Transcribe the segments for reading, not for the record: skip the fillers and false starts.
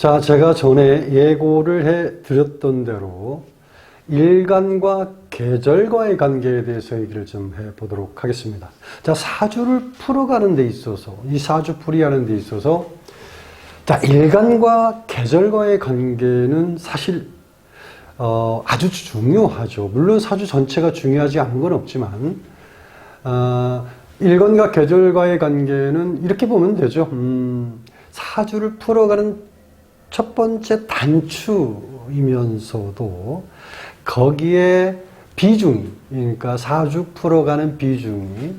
자, 제가 전에 예고를 해 드렸던 대로 일간과 계절과의 관계에 대해서 얘기를 좀 해보도록 하겠습니다. 자, 사주를 풀어가는 데 있어서, 이 사주풀이하는 데 있어서, 자, 일간과 계절과의 관계는 사실, 아주 중요하죠. 물론 사주 전체가 중요하지 않은 건 없지만, 일간과 계절과의 관계는 이렇게 보면 되죠. 사주를 풀어가는 첫 번째 단추이면서도 거기에 비중이, 그러니까 사주 풀어가는 비중이,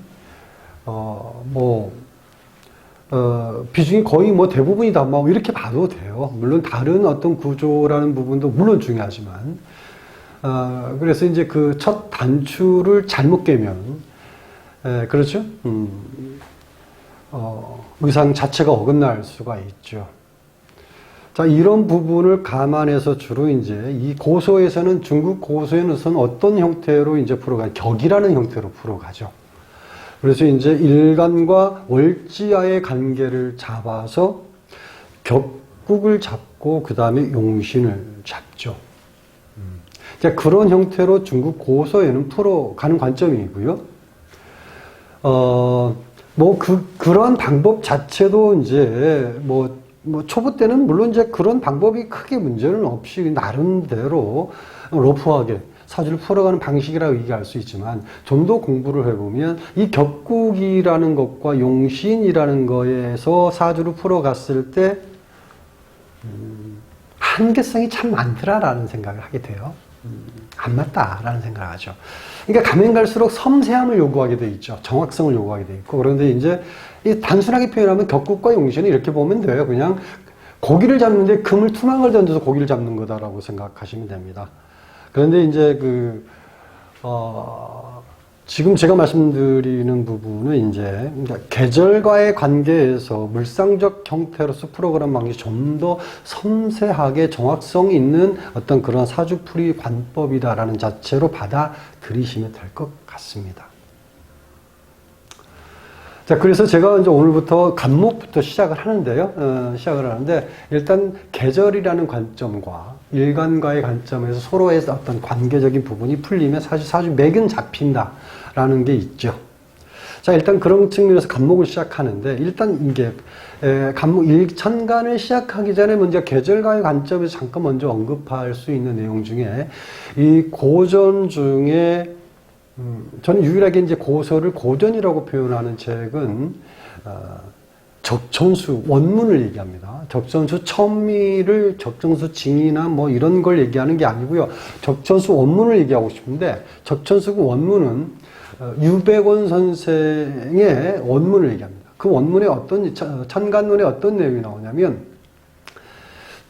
비중이 거의 뭐 대부분이다, 뭐 이렇게 봐도 돼요. 물론 다른 어떤 구조라는 부분도 물론 중요하지만, 그래서 이제 그 첫 단추를 잘못 깨면, 그렇죠? 의상 자체가 어긋날 수가 있죠. 자, 이런 부분을 감안해서 주로 이제 이 고소에서는, 중국 고소에서는 어떤 형태로 이제 풀어가요? 격이라는 형태로 풀어가죠. 그래서 이제 일간과 월지와의 관계를 잡아서 격국을 잡고 그 다음에 용신을 잡죠. 자, 그런 형태로 중국 고소에는 풀어가는 관점이고요. 그런 방법 자체도 이제 초보 때는 물론 이제 그런 방법이 크게 문제는 없이 나름대로 러프하게 사주를 풀어가는 방식이라고 얘기할 수 있지만, 좀 더 공부를 해보면 이 격국이라는 것과 용신이라는 거에서 사주를 풀어갔을 때 한계성이 참 많더라라는 생각을 하게 돼요. 안 맞다라는 생각을 하죠. 그러니까 가면 갈수록 섬세함을 요구하게 돼 있죠. 정확성을 요구하게 돼 있고. 그런데 이제 이 단순하게 표현하면 격국과 용신은 이렇게 보면 돼요. 그냥 고기를 잡는데 그물 투망을 던져서 고기를 잡는 거다라고 생각하시면 됩니다. 그런데 이제 지금 제가 말씀드리는 부분은 이제 그러니까 계절과의 관계에서 물상적 형태로서 프로그램 방식이 좀 더 섬세하게 정확성 있는 어떤 그런 사주풀이 관법이다라는 자체로 받아들이시면 될 것 같습니다. 자, 그래서 제가 이제 오늘부터 간목부터 시작을 하는데요. 일단 계절이라는 관점과 일간과의 관점에서 서로의 어떤 관계적인 부분이 풀리면 사실 사주 맥은 잡힌다라는 게 있죠. 자, 일단 그런 측면에서 간목을 시작하는데, 일단 이게 간목 일천간을 시작하기 전에 먼저 계절과의 관점에서 잠깐 먼저 언급할 수 있는 내용 중에, 이 고전 중에 저는 유일하게 이제 고서를 고전이라고 표현하는 책은 적천수 원문을 얘기합니다. 적천수 천미를 적천수 징이나 뭐 이런 걸 얘기하는 게 아니고요. 적천수 원문을 얘기하고 싶은데, 적천수 원문은 유백원 선생의 원문을 얘기합니다. 그 원문에 천간론에 어떤 내용이 나오냐면,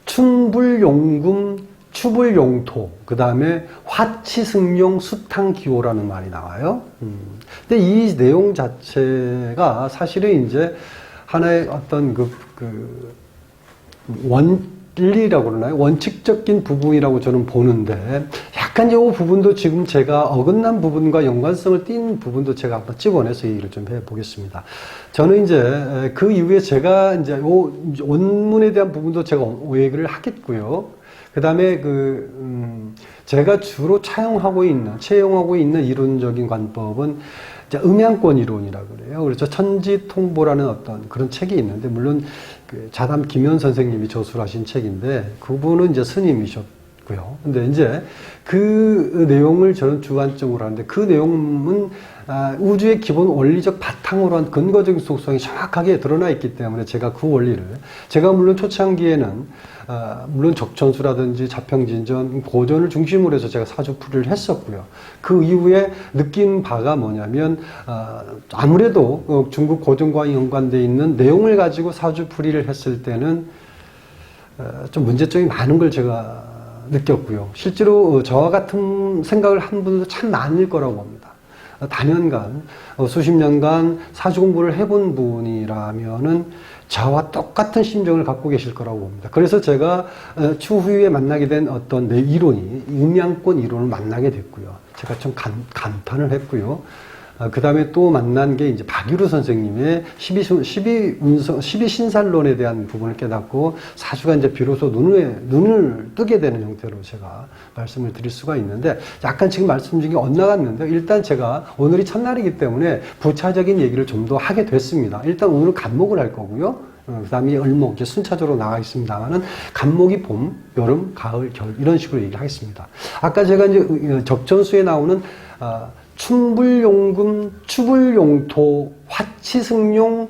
춘불용금 추불용토, 그 다음에 화치승용 수탕기호라는 말이 나와요. 근데 이 내용 자체가 사실은 이제 하나의 어떤 원리라고 그러나요? 원칙적인 부분이라고 저는 보는데, 약간 이 부분도 지금 제가 어긋난 부분과 연관성을 띈 부분도 제가 한번 집어내서 얘기를 좀 해보겠습니다. 저는 이제 그 이후에 제가 이제 원문에 대한 부분도 제가 얘기를 하겠고요. 그 다음에 제가 주로 채용하고 있는 이론적인 관법은 음양권 이론이라고 그래요. 그래서 천지통보라는 어떤 그런 책이 있는데, 물론 자담 김현 선생님이 저술하신 책인데, 그분은 이제 스님이셨고요. 근데 이제 그 내용을 저는 주관점으로 하는데, 그 내용은 우주의 기본 원리적 바탕으로 한 근거적인 속성이 정확하게 드러나 있기 때문에 제가 그 원리를, 제가 물론 초창기에는 물론 적천수라든지 자평진전, 고전을 중심으로 해서 제가 사주풀이를 했었고요. 그 이후에 느낀 바가 뭐냐면, 아무래도 중국 고전과 연관되어 있는 내용을 가지고 사주풀이를 했을 때는 좀 문제점이 많은 걸 제가 느꼈고요. 실제로 저와 같은 생각을 한 분도 참 많을 거라고 봅니다. 단연간, 수십 년간 사주 공부를 해본 분이라면은 저와 똑같은 심정을 갖고 계실 거라고 봅니다. 그래서 제가 추후에 만나게 된 어떤 내 이론이 음양권 이론을 만나게 됐고요. 제가 좀 감탄을 했고요. 그 다음에 또 만난 게 이제 박유루 선생님의 12신살론에 대한 부분을 깨닫고 사주가 이제 비로소 눈을 뜨게 되는 형태로 제가 말씀을 드릴 수가 있는데, 약간 지금 말씀 중에 엇나갔는데, 일단 제가 오늘이 첫날이기 때문에 부차적인 얘기를 좀 더 하게 됐습니다. 일단 오늘은 간목을 할 거고요. 그 다음에 을목, 이제 순차적으로 나가 있습니다만은, 간목이 봄, 여름, 가을, 겨울, 이런 식으로 얘기를 하겠습니다. 아까 제가 이제 적전수에 나오는, 춘불용금, 추불용토, 화치승용,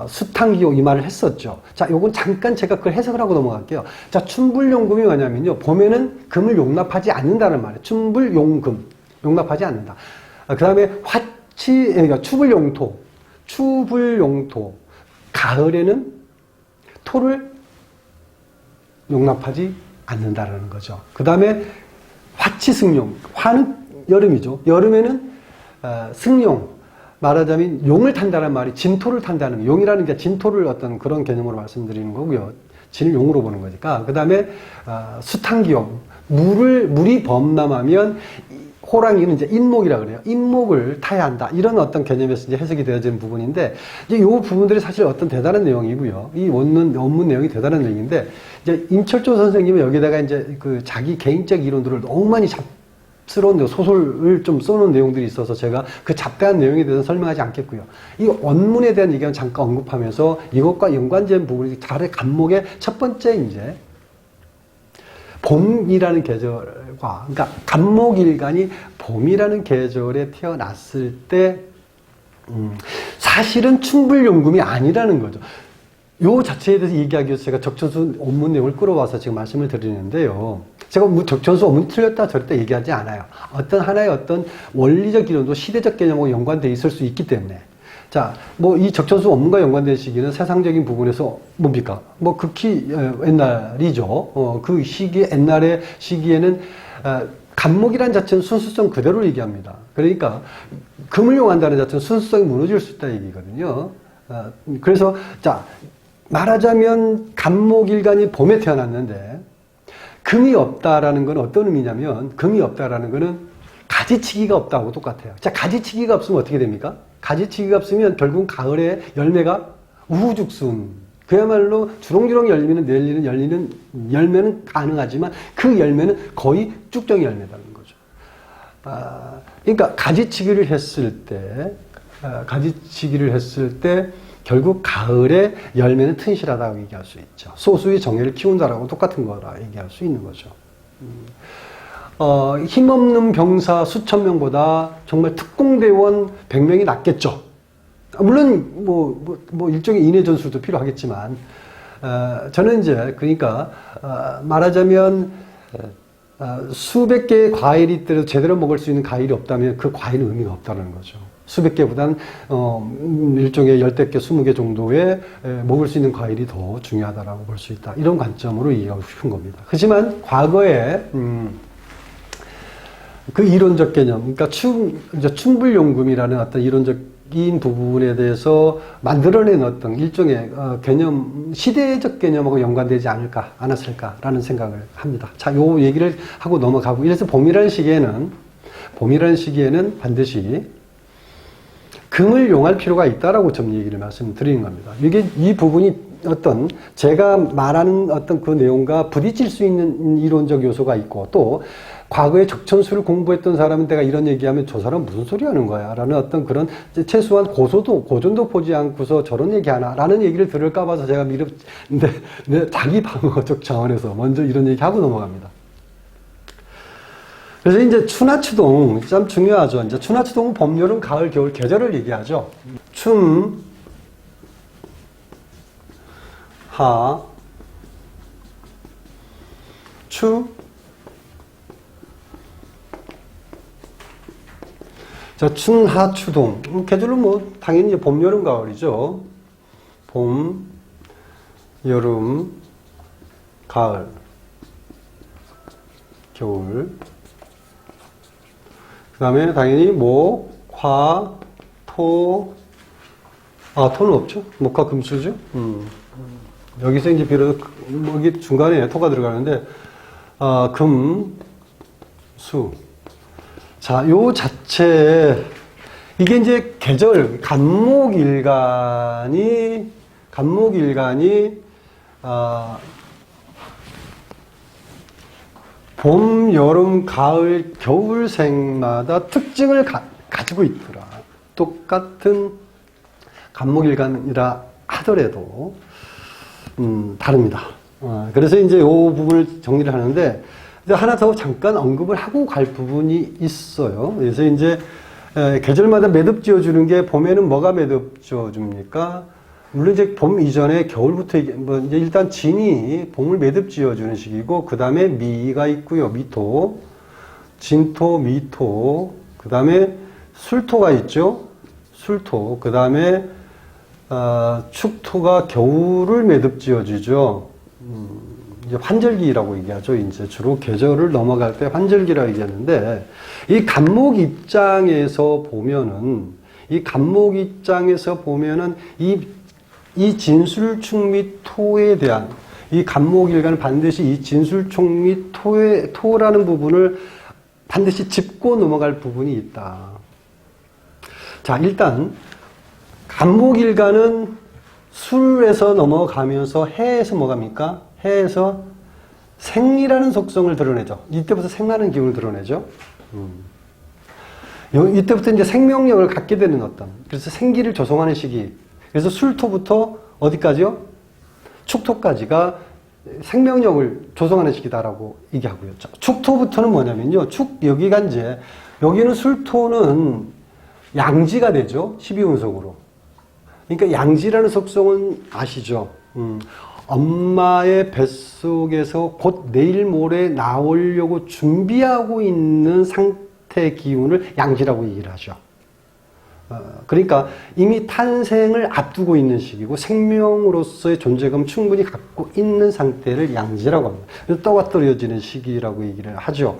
수탕기용, 이 말을 했었죠. 자, 요건 잠깐 제가 그걸 해석을 하고 넘어갈게요. 자, 춘불용금이 뭐냐면요, 봄에는 금을 용납하지 않는다는 말이에요. 춘불용금, 용납하지 않는다. 그 다음에 그러니까 추불용토, 가을에는 토를 용납하지 않는다라는 거죠. 그 다음에 화치승용, 화는 여름이죠. 여름에는 승용, 말하자면 용을 탄다는 말이 진토를 탄다는, 용이라는 게 진토를 어떤 그런 개념으로 말씀드리는 거고요. 진을 용으로 보는 거니까. 그 다음에 수탕기용, 물이 범람하면 호랑이는 이제 인목이라 그래요. 인목을 타야 한다. 이런 어떤 개념에서 이제 해석이 되어지는 부분인데, 이제 이 부분들이 사실 어떤 대단한 내용이고요. 이 원문 내용이 대단한 내용인데, 이제 임철조 선생님은 여기다가 이제 그 자기 개인적 이론들을 너무 많이 잡스러운 소설을 좀 써놓은 내용들이 있어서 제가 그 잡다한 내용에 대해서 설명하지 않겠고요. 이 원문에 대한 얘기는 잠깐 언급하면서 이것과 연관된 부분이 달의 간목의 첫 번째 이제 봄이라는 계절과, 그러니까 간목일간이 봄이라는 계절에 태어났을 때, 사실은 춘불용금이 아니라는 거죠. 요 자체에 대해서 얘기하기 위해서 제가 적천수 원문 내용을 끌어와서 지금 말씀을 드리는데요. 제가 뭐 적천수 원문이 틀렸다 저랬다 얘기하지 않아요. 어떤 하나의 어떤 원리적 이론도 시대적 개념하고 연관되어 있을 수 있기 때문에. 자, 뭐 이 적천수 원문과 연관된 시기는 세상적인 부분에서 뭡니까? 뭐 극히 옛날이죠. 그 시기, 옛날의 시기에는 간목이라는 자체는 순수성 그대로 얘기합니다. 그러니까 금을 용한다는 자체는 순수성이 무너질 수 있다 얘기거든요. 그래서 자, 말하자면 간목일간이 봄에 태어났는데 금이 없다라는 건 어떤 의미냐면, 금이 없다라는 거는 가지치기가 없다고 똑같아요. 자, 가지치기가 없으면 어떻게 됩니까? 가지치기가 없으면 결국은 가을에 열매가 우후죽순, 그야말로 주렁주렁 열리는 열매는 가능하지만 그 열매는 거의 쭉정이 열매라는 거죠. 그러니까 가지치기를 했을 때 결국 가을에 열매는 튼실하다고 얘기할 수 있죠. 소수의 정예를 키운다라고 똑같은 거라 얘기할 수 있는 거죠. 힘없는 병사 수천 명보다 정말 특공대원 100명이 낫겠죠. 물론 뭐 일종의 인해 전술도 필요하겠지만, 저는 이제 그러니까 말하자면 수백 개의 과일이 있더라도 제대로 먹을 수 있는 과일이 없다면 그 과일은 의미가 없다는 거죠. 수백 개보다는 일종의 10개, 20개 정도의 먹을 수 있는 과일이 더 중요하다라고 볼 수 있다. 이런 관점으로 이해하고 싶은 겁니다. 하지만 과거에 그 이론적 개념, 그러니까 춘불용금이라는 어떤 이론적인 부분에 대해서 만들어낸 어떤 일종의 개념, 시대적 개념하고 연관되지 않았을까라는 생각을 합니다. 자, 요 얘기를 하고 넘어가고, 이래서 봄이라는 시기에는 반드시 금을 용할 필요가 있다라고 좀 얘기를 말씀드리는 겁니다. 이 부분이 어떤 제가 말하는 어떤 그 내용과 부딪힐 수 있는 이론적 요소가 있고, 또 과거에 적천수를 공부했던 사람은 내가 이런 얘기하면 저 사람 무슨 소리 하는 거야 라는 어떤 그런 최소한 고전도 보지 않고서 저런 얘기하나 라는 얘기를 들을까 봐서 제가 자기 방어적 차원에서 먼저 이런 얘기하고 넘어갑니다. 그래서 이제 추나추동 참 중요하죠. 이제 추나추동은 봄, 여름, 가을, 겨울 계절을 얘기하죠. 춘, 하, 추. 자, 춘, 하, 추동. 계절은 뭐 당연히 봄, 여름, 가을이죠. 봄, 여름, 가을, 겨울. 그 다음에 당연히 목, 화, 토. 토는 없죠. 목화, 금수죠. 여기서 이제 비로소 여기 중간에 토가 들어가는데 금, 수. 자, 요 자체에 이게 이제 계절, 간목일간이, 봄, 여름, 가을, 겨울생마다 특징을 가지고 있더라. 똑같은 간목일간이라 하더라도, 다릅니다. 그래서 이제 이 부분을 정리를 하는데, 하나 더 잠깐 언급을 하고 갈 부분이 있어요. 그래서 이제, 계절마다 매듭 지어주는 게 봄에는 뭐가 매듭 지어줍니까? 물론 이제 봄 이전에 겨울부터 이제 일단 진이 봄을 매듭 지어주는 시기고, 그 다음에 미가 있고요. 미토, 진토, 미토, 그 다음에 술토가 있죠. 술토, 그 다음에 축토가 겨울을 매듭 지어주죠. 이제 환절기라고 얘기하죠. 이제 주로 계절을 넘어갈 때 환절기라고 얘기하는데, 이 간목 입장에서 보면은, 이 진술축 및 토에 대한, 이 간목일간은 반드시 이 진술축 및 토라는 부분을 반드시 짚고 넘어갈 부분이 있다. 자, 일단, 간목일간은 술에서 넘어가면서 해에서 뭐갑니까? 해에서 생이라는 속성을 드러내죠. 이때부터 생라는 기운을 드러내죠. 이때부터 이제 생명력을 갖게 되는 그래서 생기를 조성하는 시기. 그래서 술토부터 어디까지요? 축토까지가 생명력을 조성하는 시기다라고 얘기하고요. 축토부터는 뭐냐면요. 여기는 술토는 양지가 되죠. 12운석으로. 그러니까 양지라는 속성은 아시죠? 엄마의 뱃속에서 곧 내일 모레 나오려고 준비하고 있는 상태 기운을 양지라고 얘기를 하죠. 그러니까 이미 탄생을 앞두고 있는 시기고 생명으로서의 존재감 충분히 갖고 있는 상태를 양지라고 합니다. 그래서 떠받들여지는 시기라고 얘기를 하죠.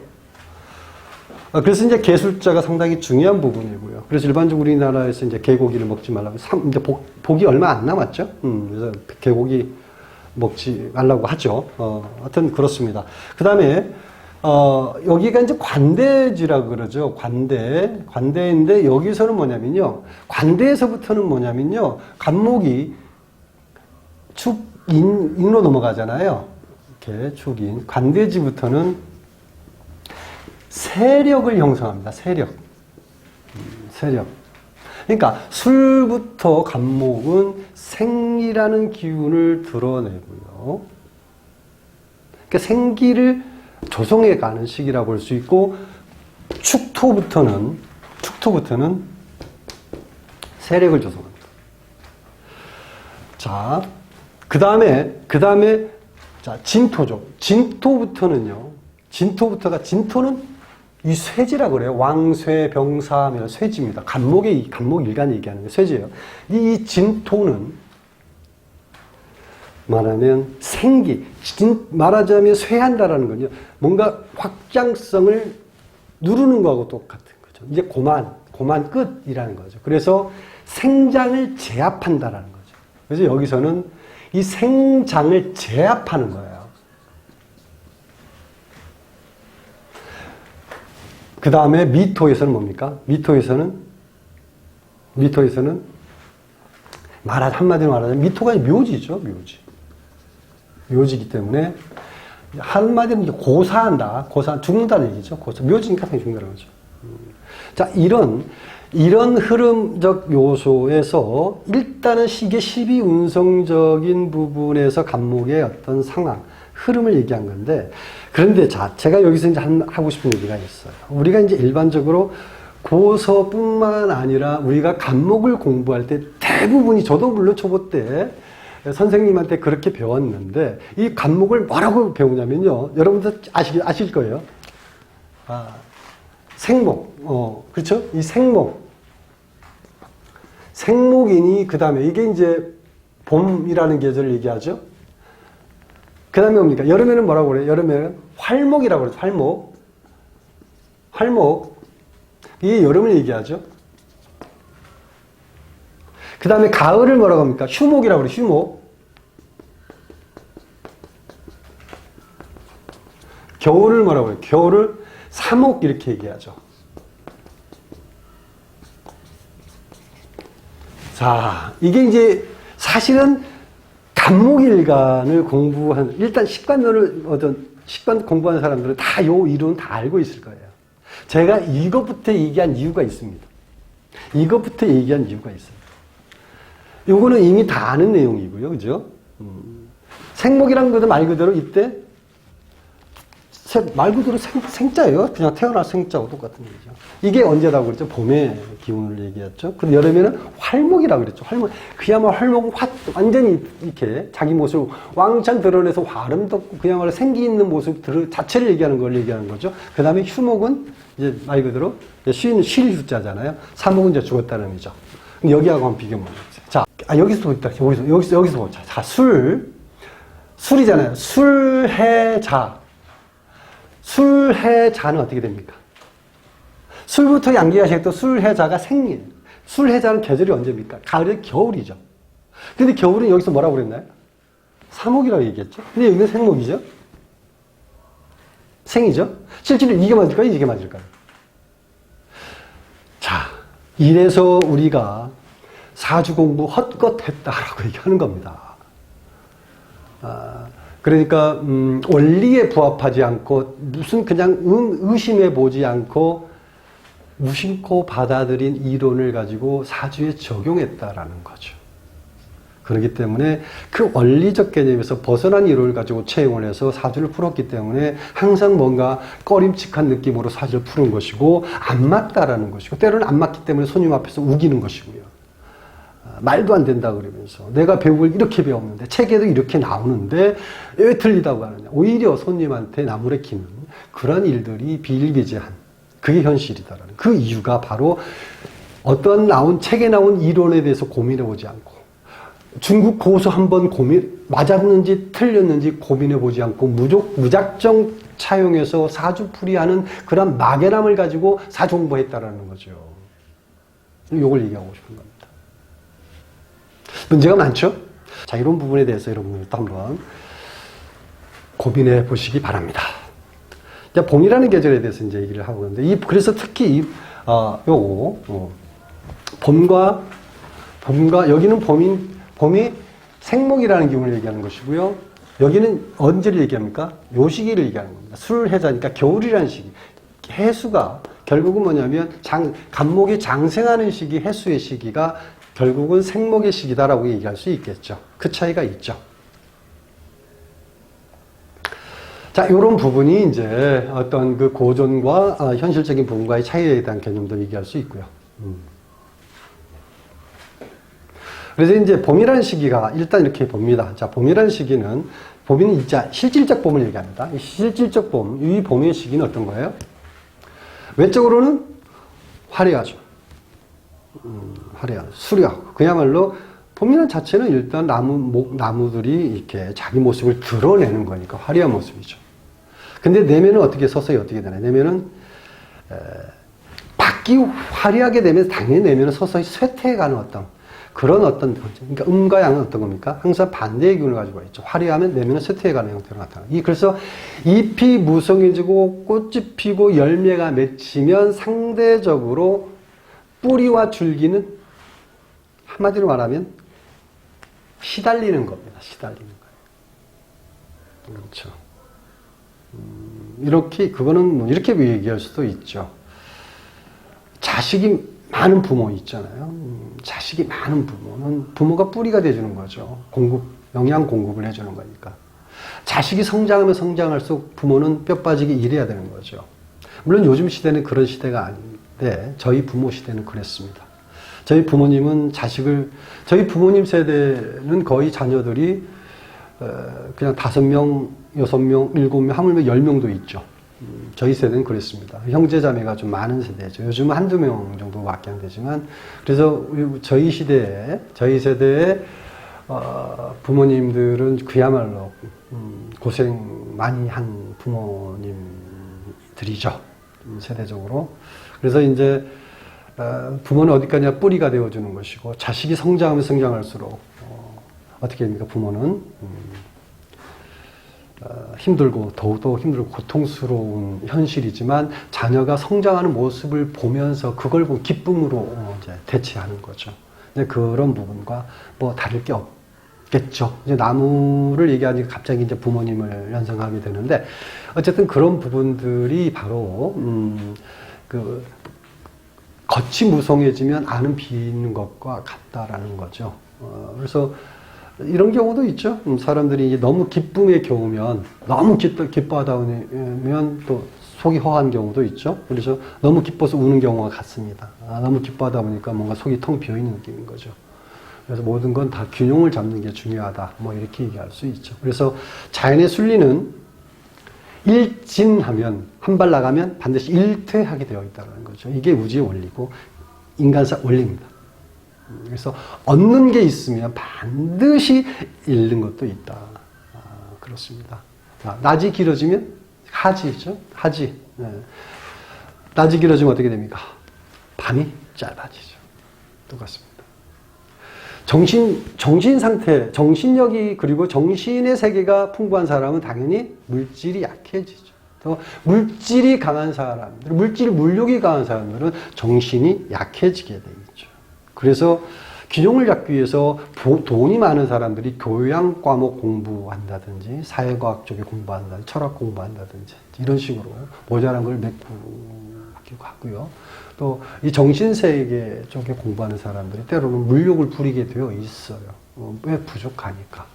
그래서 이제 개술자가 상당히 중요한 부분이고요. 그래서 일반적으로 우리나라에서 이제 개고기를 먹지 말라고, 이제 복이 얼마 안 남았죠. 그래서 개고기 먹지 말라고 하죠. 하여튼 그렇습니다. 그 다음에, 여기가 이제 관대지라 그러죠. 관대인데 여기서는 뭐냐면요. 관대에서부터는 뭐냐면요. 간목이 축인으로 넘어가잖아요. 이렇게 축인. 관대지부터는 세력을 형성합니다. 세력. 그러니까 술부터 간목은 생이라는 기운을 드러내고요. 그러니까 생기를 조성해 가는 시기라고 볼 수 있고, 축토부터는 세력을 조성합니다. 자, 그 다음에 자, 진토죠. 진토는 이 쇠지라고 그래요. 왕쇠, 병사하면 쇠지입니다. 간목 일간 얘기하는 게 쇠지예요. 이 진토는 말하면 말하자면 쇠한다라는 건요. 뭔가 확장성을 누르는 거하고 똑같은 거죠. 이제 고만 끝이라는 거죠. 그래서 생장을 제압한다라는 거죠. 그래서 여기서는 이 생장을 제압하는 거예요. 그 다음에 미토에서는 뭡니까? 미토에서는 한마디로 말하자면 미토가 묘지죠, 묘지이기 때문에 한마디로 이제 고사한다. 죽는다는 얘기죠. 묘지니까 당연히 죽는다는 거죠. 자, 이런 흐름적 요소에서 일단은 시계 12운성적인 부분에서 간목의 어떤 상황, 흐름을 얘기한 건데, 그런데 자, 제가 여기서 이제 하고 싶은 얘기가 있어요. 우리가 이제 일반적으로 고서뿐만 아니라 우리가 간목을 공부할 때 대부분이, 저도 물론 초보 때 선생님한테 그렇게 배웠는데, 이 간목을 뭐라고 배우냐면요. 여러분들 아실 거예요. 생목. 그렇죠? 이 생목이니, 그 다음에 이게 이제 봄이라는 계절을 얘기하죠. 그 다음에 뭡니까? 여름에는 뭐라고 그래요? 여름에는 활목이라고 그러죠. 활목. 이게 여름을 얘기하죠. 그 다음에 가을을 뭐라고 합니까? 휴목이라고 그래요. 휴목. 겨울을 뭐라고 해요? 겨울을 사목 이렇게 얘기하죠. 자, 이게 이제 사실은 간목일간을 공부한, 일단 식관론을 식관 공부하는 사람들은 다 요 이론 다 알고 있을 거예요. 제가 이것부터 얘기한 이유가 있습니다. 이것부터 얘기한 이유가 있어요. 요거는 이미 다 아는 내용이고요. 그죠? 생목이라는 것도 말 그대로 이때 말 그대로 생자예요. 그냥 태어날 생자하고 똑같은 얘기죠. 이게 언제라고 그랬죠? 봄의 기운을 얘기했죠. 근데 여름에는 활목이라고 그랬죠. 활목. 그야말로 활목은 완전히 이렇게 자기 모습을 왕창 드러내서 아름답고 그야말로 생기 있는 모습 자체를 얘기하는 걸 얘기하는 거죠. 그 다음에 휴목은 이제 말 그대로 쉴 휴자잖아요. 사목은 이제 죽었다는 의미죠. 여기하고 한번 비교 한번 해보세요. 자, 여기서 보자. 여기서 보자. 자, 술이잖아요. 술해자. 술해자는 어떻게 됩니까? 술부터 양기가 시작해도 술해자가 생리예요. 술해자는 계절이 언제입니까? 가을에 겨울이죠. 근데 겨울은 여기서 뭐라고 그랬나요? 사목이라고 얘기했죠. 근데 여기는 생목이죠. 생이죠. 실제로 이게 맞을까요? 이게 맞을까요? 자, 이래서 우리가 사주 공부 헛것 했다라고 얘기하는 겁니다. 그러니까 원리에 부합하지 않고 무슨 그냥 의심해 보지 않고 무심코 받아들인 이론을 가지고 사주에 적용했다라는 거죠. 그렇기 때문에 그 원리적 개념에서 벗어난 이론을 가지고 채용을 해서 사주를 풀었기 때문에 항상 뭔가 꺼림칙한 느낌으로 사주를 푸는 것이고 안 맞다라는 것이고 때로는 안 맞기 때문에 손님 앞에서 우기는 것이고요. 말도 안 된다 그러면서 내가 배우를 이렇게 배웠는데 책에도 이렇게 나오는데 왜 틀리다고 하느냐. 오히려 손님한테 나무래키는 그런 일들이 비일비재한 그게 현실이다라는 그 이유가 바로 어떤 책에 나온 이론에 대해서 고민해 보지 않고 중국 고수 한번 맞았는지 틀렸는지 고민해 보지 않고 무작정 차용해서 사주풀이하는 그런 막연함을 가지고 사주 공부했다라는 거죠. 이걸 얘기하고 싶은 겁니다. 문제가 많죠? 자, 이런 부분에 대해서 여러분들도 한번 고민해 보시기 바랍니다. 이제 봄이라는 계절에 대해서 이제 얘기를 하고 있는데, 그래서 특히, 봄과, 여기는 봄이 생목이라는 기운을 얘기하는 것이고요. 여기는 언제를 얘기합니까? 요 시기를 얘기하는 겁니다. 술해자니까 겨울이라는 시기. 해수가 결국은 뭐냐면, 간목이 장생하는 시기, 해수의 시기가 결국은 생목의 시기다라고 얘기할 수 있겠죠. 그 차이가 있죠. 자, 이런 부분이 이제 어떤 그 고전과 현실적인 부분과의 차이에 대한 개념도 얘기할 수 있고요. 그래서 이제 봄이라는 시기가 일단 이렇게 봅니다. 자, 봄이라는 시기는 봄은 이제 실질적 봄을 얘기합니다. 이 실질적 봄, 이 봄의 시기는 어떤 거예요? 외적으로는 화려하죠. 화려하고 수려하고 그야말로 봄이라는 자체는 일단 나무들이 이렇게 자기 모습을 드러내는 거니까 화려한 모습이죠. 근데 내면은 서서히 어떻게 되나요? 내면은 밖이 화려하게 되면 당연히 내면은 서서히 쇠퇴해가는 그러니까 음과 양은 어떤 겁니까? 항상 반대의 기운을 가지고 있죠. 화려하면 내면은 쇠퇴해가는 형태로 나타나요. 그래서 잎이 무성해지고 꽃이 피고 열매가 맺히면 상대적으로 뿌리와 줄기는 한마디로 말하면 시달리는 겁니다. 시달리는 거예요. 그렇죠. 그거는 이렇게 얘기할 수도 있죠. 자식이 많은 부모 있잖아요. 자식이 많은 부모는 부모가 뿌리가 돼주는 거죠. 영양 공급을 해주는 거니까. 자식이 성장하면 성장할수록 부모는 뼈 빠지게 일해야 되는 거죠. 물론 요즘 시대는 그런 시대가 아닌데 저희 부모 시대는 그랬습니다. 저희 부모님 세대는 거의 자녀들이 그냥 5명, 6명, 7명, 하물며 10명도 있죠. 저희 세대는 그랬습니다. 형제 자매가 좀 많은 세대죠. 요즘은 한두 명 정도밖에 안 되지만, 그래서 저희 세대의 부모님들은 그야말로 고생 많이 한 부모님들이죠. 세대적으로. 그래서 이제 부모는 어디까지나 뿌리가 되어주는 것이고, 자식이 성장하면 성장할수록 어떻게 됩니까? 부모는 힘들고 더욱더 힘들고 고통스러운 현실이지만 자녀가 성장하는 모습을 보면서 그걸 기쁨으로 이제 대체하는 거죠. 근데 그런 부분과 뭐 다를 게 없겠죠. 이제 나무를 얘기하니까 갑자기 이제 부모님을 연상하게 되는데, 어쨌든 그런 부분들이 바로, 그, 겉이 무성해지면 안은 비는 것과 같다라는 거죠. 그래서 이런 경우도 있죠. 사람들이 이제 너무 기쁨의 경우면, 너무 기뻐하다 보면 또 속이 허한 경우도 있죠. 그래서 너무 기뻐서 우는 경우가 같습니다. 너무 기뻐하다 보니까 뭔가 속이 텅 비어있는 느낌인 거죠. 그래서 모든 건 다 균형을 잡는 게 중요하다. 뭐 이렇게 얘기할 수 있죠. 그래서 자연의 순리는 일진하면, 한 발 나가면 반드시 일퇴하게 되어 있다는 거죠. 이게 우주의 원리고 인간사 원리입니다. 그래서 얻는 게 있으면 반드시 잃는 것도 있다. 그렇습니다. 낮이 길어지면 하지죠. 하지. 네. 낮이 길어지면 어떻게 됩니까? 밤이 짧아지죠. 똑같습니다. 정신 상태, 정신력이 그리고 정신의 세계가 풍부한 사람은 당연히 물질이 약해지죠. 또 물질이 강한 사람들, 물욕이 강한 사람들은 정신이 약해지게 되겠죠. 그래서 균형을 잡기 위해서 돈이 많은 사람들이 교양 과목 공부한다든지 사회과학 쪽에 공부한다든지 철학 공부한다든지 이런 식으로 모자란 걸 메꾸기도 하고요. 또 이 정신세계 쪽에 공부하는 사람들이 때로는 물욕을 부리게 되어 있어요. 왜 부족하니까.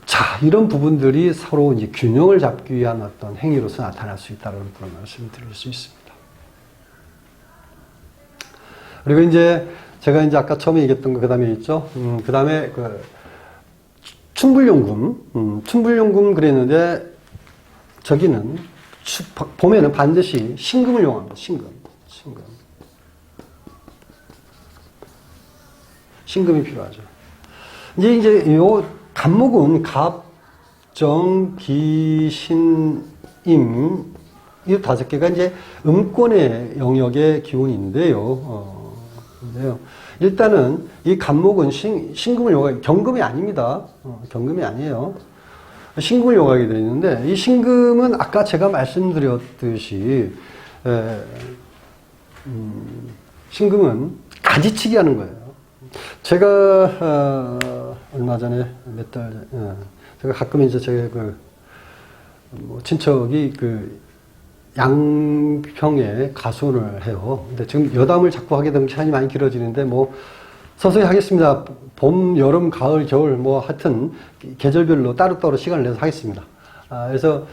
자, 이런 부분들이 서로 이제 균형을 잡기 위한 어떤 행위로서 나타날 수 있다는 그런 말씀을 드릴 수 있습니다. 그리고 이제 제가 이제 아까 처음에 얘기했던 거 그 다음에 있죠. 그 다음에 그 춘불용금 그랬는데 저기는 보면은 반드시 신금을 이용합니다. 신금이 필요하죠. 이제 요 간목은 갑, 정, 기, 신, 임, 이 5개가 이제 음권의 영역의 기운인데요. 일단은 이 간목은 신금을 요구하게, 경금이 아닙니다. 경금이 아니에요. 신금을 요구하게 되어 있는데, 이 신금은 아까 제가 말씀드렸듯이, 신금은 가지치기 하는 거예요. 제가, 얼마 전에 제가 가끔 이제 제 친척이 양평에 가수를 해요. 근데 지금 여담을 자꾸 하게 되면 시간이 많이 길어지는데 서서히 하겠습니다. 봄, 여름, 가을, 겨울 하여튼 계절별로 따로따로 시간을 내서 하겠습니다. 그래서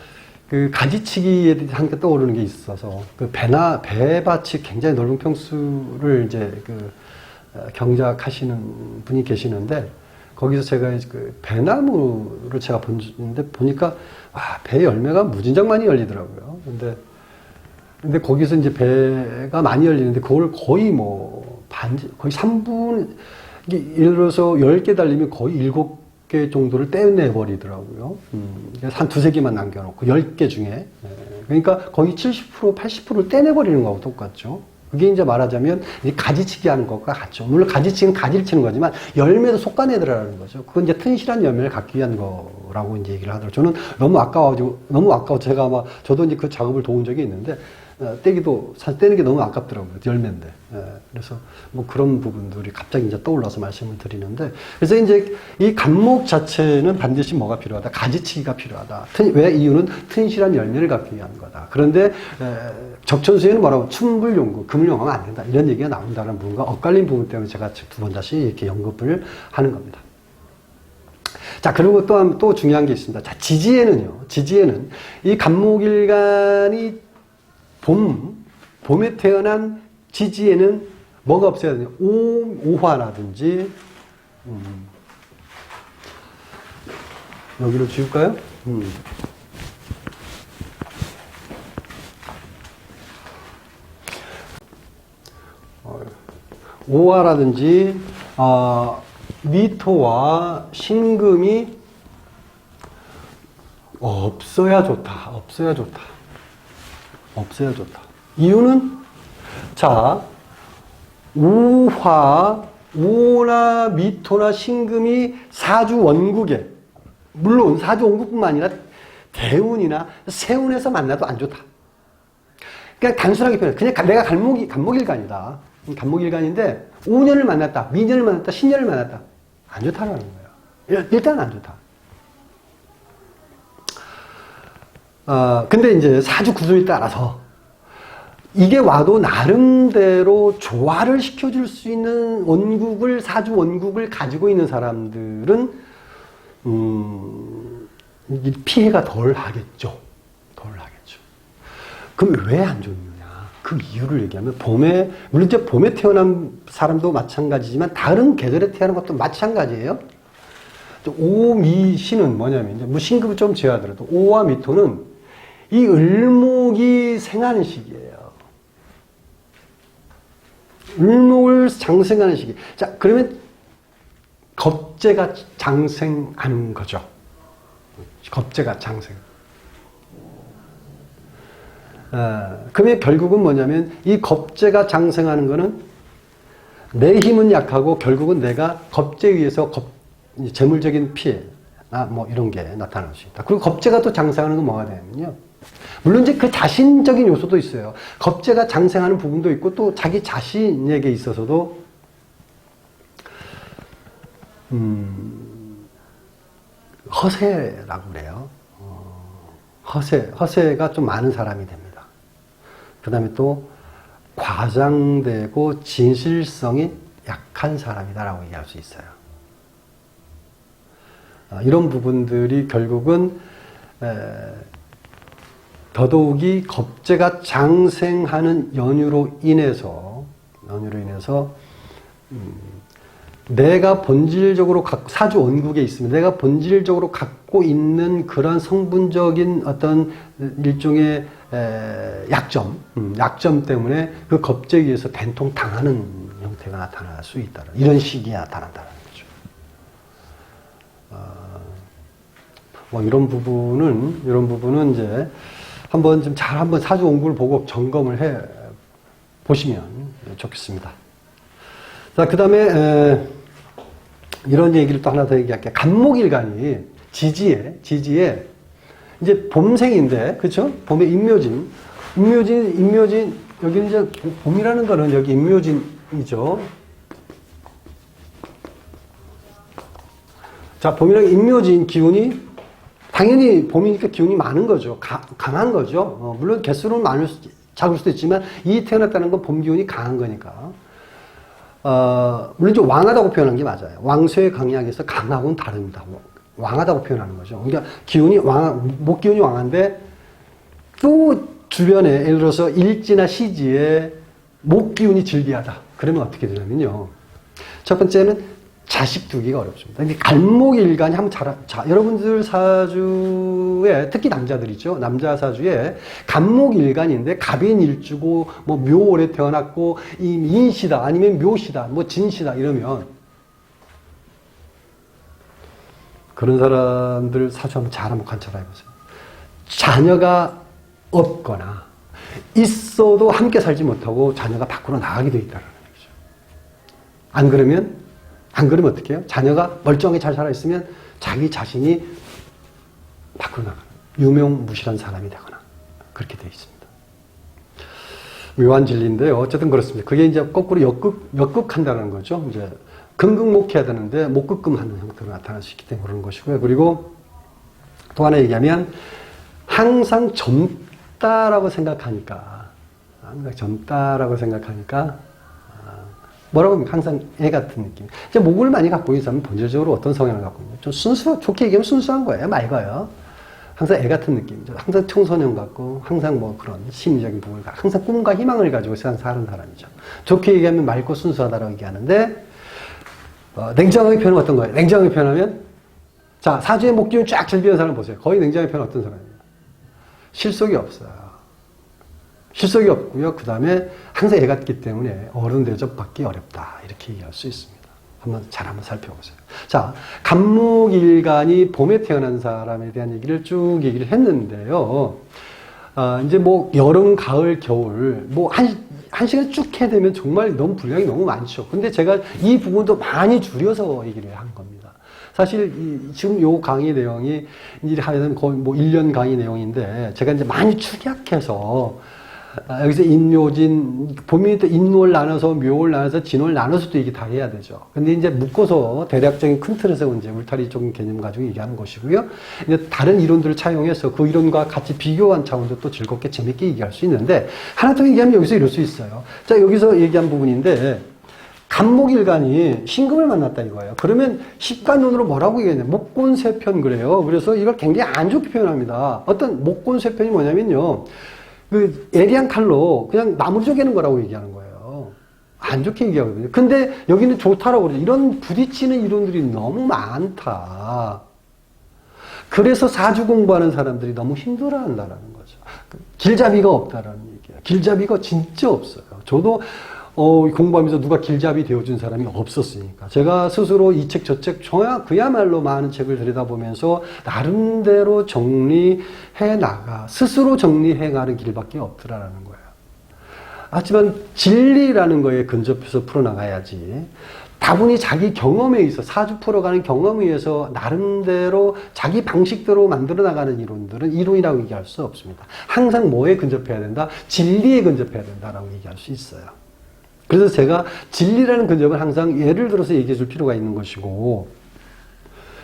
가지치기에 함께 떠오르는 게 있어서 배밭이 굉장히 넓은 평수를 이제 경작하시는 분이 계시는데 거기서 제가 배나무를 제가 본데 보니까 배 열매가 무진장 많이 열리더라고요. 근데 거기서 이제 배가 많이 열리는데 그걸 거의 거의 3분, 예를 들어서 10개 달리면 거의 7개 정도를 떼내버리더라고요. 한 2-3개만 남겨놓고 10개 중에. 그러니까 거의 70%, 80%를 떼내버리는 거하고 똑같죠. 그게 이제 말하자면 가지치기 하는 것과 같죠. 물론 가지치기는 가지를 치는 거지만 열매도 솎아내더라는 거죠. 그건 이제 튼실한 열매를 갖기 위한 거라고 이제 얘기를 하더라고요. 저는 너무 아까워 제가 저도 이제 그 작업을 도운 적이 있는데 떼는 게 너무 아깝더라고요. 열매인데. 그래서 그런 부분들이 갑자기 이제 떠올라서 말씀을 드리는데, 그래서 이제 이 간목 자체는 반드시 뭐가 필요하다? 가지치기가 필요하다. 왜? 이유는 튼실한 열매를 갖기 위한 거다. 그런데, 적천수에는 뭐라고? 춘불용구, 금을 용하면 안 된다. 이런 얘기가 나온다는 부분과 엇갈린 부분 때문에 제가 2번 다시 이렇게 언급을 하는 겁니다. 자, 그리고 또 중요한 게 있습니다. 자, 지지에는 이 간목일간이 봄에 태어난 지지에는 뭐가 없어야 되냐? 오화라든지, 여기로 지울까요? 오화라든지, 미토와 신금이 없어야 좋다. 이유는, 자, 오나 미토나 신금이 사주 원국에, 물론 사주 원국뿐만 아니라 대운이나 세운에서 만나도 안 좋다. 그냥 단순하게 표현해. 그냥 내가 간목일간이다. 간목일간인데 5년을 만났다, 미년을 만났다, 10년을 만났다. 안 좋다는 거예요. 일단 안 좋다. 근데 이제 사주 구조에 따라서 이게 와도 나름대로 조화를 시켜줄 수 있는 원국을, 사주 원국을 가지고 있는 사람들은, 피해가 덜 하겠죠. 덜 하겠죠. 그럼 왜 안 좋느냐? 그 이유를 얘기하면 물론 이제 봄에 태어난 사람도 마찬가지지만 다른 계절에 태어난 것도 마찬가지예요. 오미시는 뭐냐면, 이제 뭐 신급을 좀 제외하더라도 오와 미토는 이 을목이 생하는 시기예요. 을목을 장생하는 시기. 자, 그러면 겁재가 장생하는 거죠. 겁재가 장생. 그러면 결국은 뭐냐면 이 겁재가 장생하는 거는 내 힘은 약하고 결국은 내가 겁재에 의해서 재물적인 피해, 뭐 이런 게 나타날 수 있다. 그리고 겁재가 또 장생하는 건 뭐가 되냐면요. 물론 이제 그 자신적인 요소도 있어요. 겁재가 장생하는 부분도 있고 또 자기 자신에게 있어서도 허세라고 그래요. 허세가 좀 많은 사람이 됩니다. 그 다음에 또 과장되고 진실성이 약한 사람이다라고 얘기할 수 있어요. 이런 부분들이 결국은 더더욱이 겁재가 장생하는 연유로 인해서 내가 본질적으로 사주 원국에 있으면 내가 본질적으로 갖고 있는 그런 성분적인 어떤 일종의 약점 때문에 그 겁재에 의해서 된통 당하는 형태가 나타날 수 있다. 이런 식이 나타난다는 거죠. 뭐 이런 부분은 이제 한번 좀 한번 사주 원국을 보고 점검을 해 보시면 좋겠습니다. 자, 그 다음에 이런 얘기를 또 하나 더 얘기할게요. 간목일간이 지지에 이제 봄생인데, 그렇죠? 봄에 임묘진, 여기는 이제 봄이라는 거는 여기 임묘진이죠. 자, 봄이라는 임묘진 기운이 당연히 봄이니까 기운이 많은 거죠. 강한 거죠. 물론 개수는 작을 수도 있지만 이 태어났다는 건 봄 기운이 강한 거니까. 물론 좀 왕하다고 표현한 게 맞아요. 왕쇠의 강약에서 강하고는 다릅니다. 왕하다고 표현하는 거죠. 그러니까 목 기운이 왕한데 또 주변에 예를 들어서 일지나 시지에 목 기운이 질비하다. 그러면 어떻게 되냐면요. 첫 번째는 자식 두기가 어렵습니다. 근데 간목일간이 한번 여러분들 사주에 특히 남자들이죠. 남자 사주에 간목일간인데 갑인일주고 뭐 묘월에 태어났고 이 인시다 아니면 묘시다 뭐 진시다 이러면 그런 사람들 사주 한번 관찰해 보세요. 자녀가 없거나 있어도 함께 살지 못하고 자녀가 밖으로 나가게 돼 있다는 거죠. 안 그러면 어떻게 해요? 자녀가 멀쩡하게 잘 살아있으면 자기 자신이 밖으로 나가는 유명무실한 사람이 되거나 그렇게 되어 있습니다. 묘한 진리인데요. 어쨌든 그렇습니다. 그게 이제 거꾸로 역극한다는 거죠. 이제 긍극목해야 되는데 목극금하는 형태로 나타날 수 있기 때문에 그런 것이고요. 그리고 또 하나 얘기하면 항상 젊다라고 생각하니까 뭐라고 하면 항상 애 같은 느낌. 이제 목을 많이 갖고 있는 사람은 본질적으로 어떤 성향을 갖고 있는 거예요? 좀 좋게 얘기하면 순수한 거예요. 맑아요. 항상 애 같은 느낌이죠. 항상 청소년 같고, 항상 뭐 그런 심리적인 부분을 항상 꿈과 희망을 가지고 세상 사는 사람이죠. 좋게 얘기하면 맑고 순수하다라고 얘기하는데, 냉정하게 표현하면 어떤 거예요? 냉정하게 표현하면, 자, 사주의 목기운 쫙 즐비는 사람 보세요. 거의 냉정하게 표현하면 어떤 사람이에요? 실속이 없어요. 실속이 없고요. 그 다음에 항상 애 같기 때문에 어른 대접받기 어렵다. 이렇게 얘기할 수 있습니다. 한번 살펴보세요. 자, 간목일간이 봄에 태어난 사람에 대한 얘기를 쭉 얘기를 했는데요. 이제 뭐 여름, 가을, 겨울 뭐 한 시간 쭉 해야 되면 정말 너무 분량이 너무 많죠. 근데 제가 이 부분도 많이 줄여서 얘기를 한 겁니다. 사실 지금 요 강의 내용이 하여튼 거의 뭐 1년 강의 내용인데 제가 이제 많이 축약해서 여기서 인묘진, 봄이 또 인월 나눠서 묘월 나눠서 진월 나눠서도 이게 다 해야 되죠. 근데 이제 묶어서 대략적인 큰 틀에서 이제 울타리 쪽 개념 가지고 얘기하는 것이고요. 이제 다른 이론들을 차용해서 그 이론과 같이 비교한 차원도 또 즐겁게 재밌게 얘기할 수 있는데, 하나 더 얘기하면 여기서 이럴 수 있어요. 자, 여기서 얘기한 부분인데, 간목일간이 신금을 만났다 이거예요. 그러면 십간론으로 뭐라고 얘기했냐? 목곤세편 그래요. 그래서 이걸 굉장히 안 좋게 표현합니다. 어떤 목곤세편이 뭐냐면요. 그 예리한 칼로 그냥 나무를 쪼개는 거라고 얘기하는 거예요. 안 좋게 얘기하거든요. 근데 여기는 좋다라고 그러죠. 이런 부딪히는 이론들이 너무 많다. 그래서 사주 공부하는 사람들이 너무 힘들어한다라는 거죠. 길잡이가 없다라는 얘기예요. 길잡이가 진짜 없어요. 저도 공부하면서 누가 길잡이 되어준 사람이 없었으니까. 제가 스스로 이 책, 저 책, 그야말로 많은 책을 들여다보면서 나름대로 정리해 스스로 정리해 가는 길밖에 없더라라는 거예요. 하지만 진리라는 거에 근접해서 풀어나가야지. 다분히 자기 경험에 의해서, 사주 풀어가는 경험에 의해서 나름대로 자기 방식대로 만들어 나가는 이론들은 이론이라고 얘기할 수 없습니다. 항상 뭐에 근접해야 된다? 진리에 근접해야 된다라고 얘기할 수 있어요. 그래서 제가 진리라는 근접을 항상 예를 들어서 얘기해 줄 필요가 있는 것이고,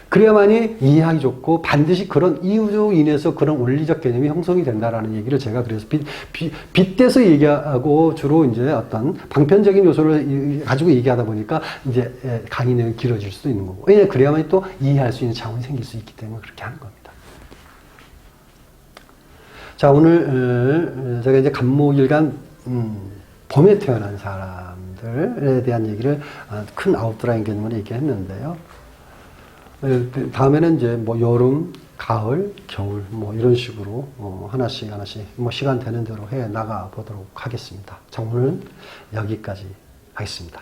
그래야만이 이해하기 좋고 반드시 그런 이유로 인해서 그런 원리적 개념이 형성이 된다라는 얘기를 제가 그래서 빗대서 얘기하고 주로 이제 어떤 방편적인 요소를 가지고 얘기하다 보니까 이제 강의 내용이 길어질 수도 있는 거고, 왜냐하면 그래야만이 또 이해할 수 있는 차원이 생길 수 있기 때문에 그렇게 하는 겁니다. 자, 오늘 제가 이제 간목일간 봄에 태어난 사람들에 대한 얘기를 큰 아웃라인 개념으로 얘기했는데요. 다음에는 이제 뭐 여름, 가을, 겨울 뭐 이런 식으로 하나씩 뭐 시간 되는 대로 해 나가 보도록 하겠습니다. 자, 오늘은 여기까지 하겠습니다.